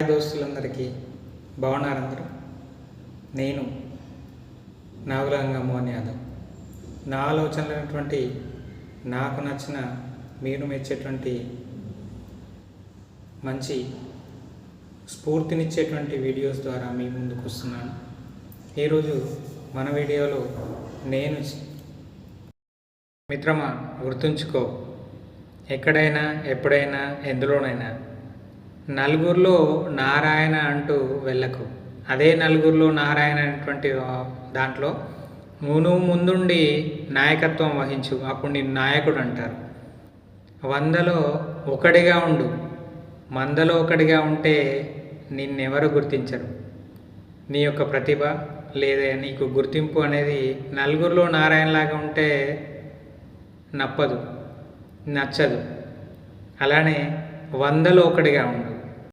దోస్తులందరికీ బాగున్నారు అందరూ. నేను నాగులంగ మోహన్ యాదవ్. నా ఆలోచనలైనటువంటి నాకు నచ్చిన మీరు మెచ్చేటువంటి మంచి స్ఫూర్తినిచ్చేటువంటి వీడియోస్ ద్వారా మీ ముందుకు వస్తున్నాను. ఈరోజు మన వీడియోలో నేను మిత్రమా గుర్తుంచుకో, ఎక్కడైనా ఎప్పుడైనా ఎందులోనైనా నలుగురిలో నారాయణ అంటూ వెళ్ళకు. అదే నలుగురిలో నారాయణ అనేటువంటి దాంట్లో నువ్వు ముందుండి నాయకత్వం వహించు, అప్పుడు నేను నాయకుడు అంటారు. 100లో ఒకడిగా ఉండు, మందలో ఒకడిగా ఉంటే నిన్నెవరు గుర్తించరు. నీ యొక్క ప్రతిభ లేదా నీకు గుర్తింపు అనేది నలుగురిలో నారాయణలాగా ఉంటే నచ్చదు. అలానే 100లో ఒకడిగా ఉండు.